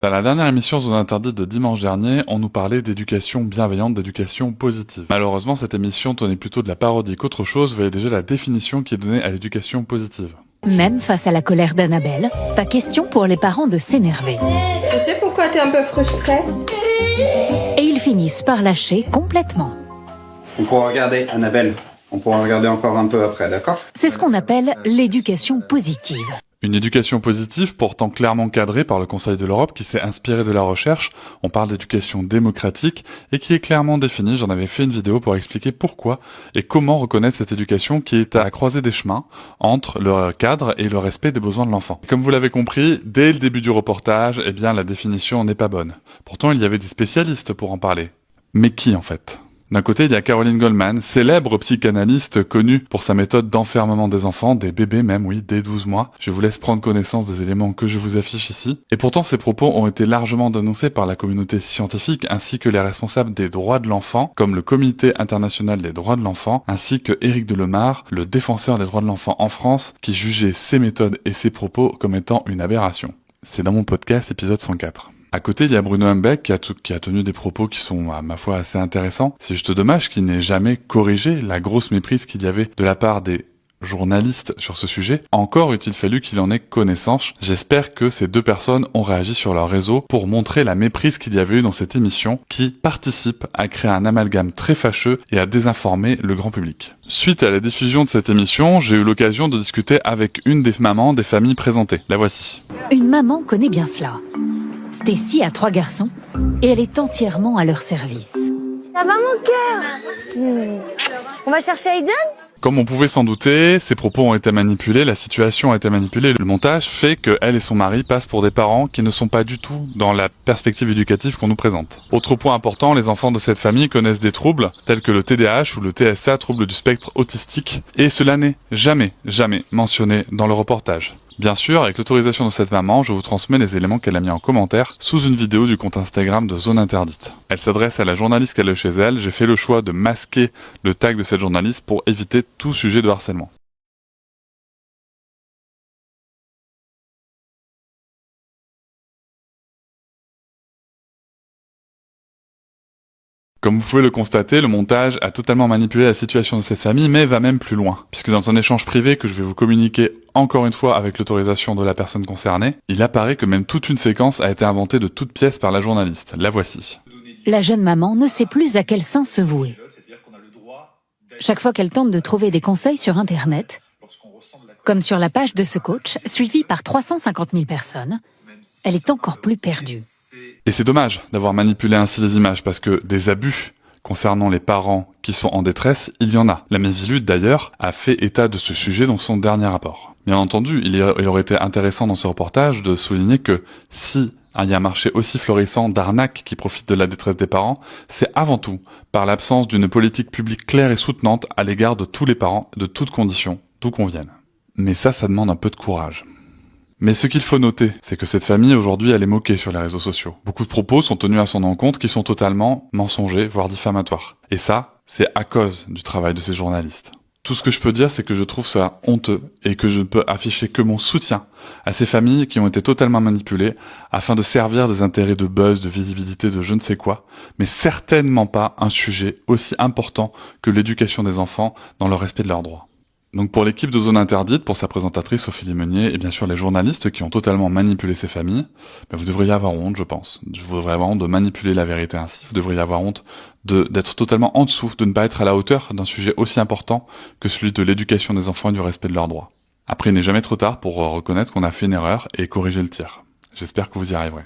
Dans la dernière émission Zone Interdite de dimanche dernier, on nous parlait d'éducation bienveillante, d'éducation positive. Malheureusement, cette émission tenait plutôt de la parodie qu'autre chose, voyez déjà la définition qui est donnée à l'éducation positive. Même face à la colère d'Annabelle, pas question pour les parents de s'énerver. Tu sais pourquoi t'es un peu frustrée? Et ils finissent par lâcher complètement. On pourra regarder, Annabelle. On pourra regarder encore un peu après, d'accord? C'est ce qu'on appelle l'éducation positive. Une éducation positive, pourtant clairement cadrée par le Conseil de l'Europe qui s'est inspiré de la recherche. On parle d'éducation démocratique et qui est clairement définie. J'en avais fait une vidéo pour expliquer pourquoi et comment reconnaître cette éducation qui est à croiser des chemins entre le cadre et le respect des besoins de l'enfant. Comme vous l'avez compris, dès le début du reportage, eh bien, la définition n'est pas bonne. Pourtant, il y avait des spécialistes pour en parler. Mais qui, en fait ? D'un côté, il y a Caroline Goldman, célèbre psychanalyste connue pour sa méthode d'enfermement des enfants, des bébés même, oui, dès 12 mois. Je vous laisse prendre connaissance des éléments que je vous affiche ici. Et pourtant, ces propos ont été largement dénoncés par la communauté scientifique ainsi que les responsables des droits de l'enfant, comme le Comité international des droits de l'enfant, ainsi que Éric Delemare, le défenseur des droits de l'enfant en France, qui jugeait ces méthodes et ces propos comme étant une aberration. C'est dans mon podcast, épisode 104. À côté, il y a Bruno Hembeck qui a tenu des propos qui sont, à ma foi, assez intéressants. C'est juste dommage qu'il n'ait jamais corrigé la grosse méprise qu'il y avait de la part des journalistes sur ce sujet. Encore eût-il fallu qu'il en ait connaissance. J'espère que ces deux personnes ont réagi sur leur réseau pour montrer la méprise qu'il y avait eu dans cette émission qui participe à créer un amalgame très fâcheux et à désinformer le grand public. Suite à la diffusion de cette émission, j'ai eu l'occasion de discuter avec une des mamans des familles présentées. La voici. Une maman connaît bien cela. Stacy a 3 garçons et elle est entièrement à leur service. Ça va mon cœur? On va chercher Aiden? Comme on pouvait s'en douter, ces propos ont été manipulés, la situation a été manipulée. Le montage fait que elle et son mari passent pour des parents qui ne sont pas du tout dans la perspective éducative qu'on nous présente. Autre point important, les enfants de cette famille connaissent des troubles tels que le TDAH ou le TSA, trouble du spectre autistique, et cela n'est jamais mentionné dans le reportage. Bien sûr, avec l'autorisation de cette maman, je vous transmets les éléments qu'elle a mis en commentaire sous une vidéo du compte Instagram de Zone Interdite. Elle s'adresse à la journaliste qu'elle a chez elle. J'ai fait le choix de masquer le tag de cette journaliste pour éviter tout sujet de harcèlement. Comme vous pouvez le constater, le montage a totalement manipulé la situation de cette famille, mais va même plus loin. Puisque dans un échange privé que je vais vous communiquer encore une fois avec l'autorisation de la personne concernée, il apparaît que même toute une séquence a été inventée de toutes pièces par la journaliste. La voici. La jeune maman ne sait plus à quel sens se vouer. Chaque fois qu'elle tente de trouver des conseils sur Internet, comme sur la page de ce coach, suivi par 350 000 personnes, elle est encore plus perdue. Et c'est dommage d'avoir manipulé ainsi les images, parce que des abus concernant les parents qui sont en détresse, il y en a. La Miviludes, d'ailleurs, a fait état de ce sujet dans son dernier rapport. Bien entendu, il aurait été intéressant dans ce reportage de souligner que si il y a un marché aussi florissant d'arnaques qui profitent de la détresse des parents, c'est avant tout par l'absence d'une politique publique claire et soutenante à l'égard de tous les parents, de toutes conditions, d'où qu'on vienne. Mais ça demande un peu de courage. Mais ce qu'il faut noter, c'est que cette famille, aujourd'hui, elle est moquée sur les réseaux sociaux. Beaucoup de propos sont tenus à son encontre qui sont totalement mensongers, voire diffamatoires. Et ça, c'est à cause du travail de ces journalistes. Tout ce que je peux dire, c'est que je trouve ça honteux et que je ne peux afficher que mon soutien à ces familles qui ont été totalement manipulées afin de servir des intérêts de buzz, de visibilité, de je ne sais quoi, mais certainement pas un sujet aussi important que l'éducation des enfants dans le respect de leurs droits. Donc pour l'équipe de Zone Interdite, pour sa présentatrice Ophélie Meunier, et bien sûr les journalistes qui ont totalement manipulé ces familles, vous devriez avoir honte, je pense. Vous devriez avoir honte de manipuler la vérité ainsi, vous devriez avoir honte d'être totalement en dessous, de ne pas être à la hauteur d'un sujet aussi important que celui de l'éducation des enfants et du respect de leurs droits. Après, il n'est jamais trop tard pour reconnaître qu'on a fait une erreur et corriger le tir. J'espère que vous y arriverez.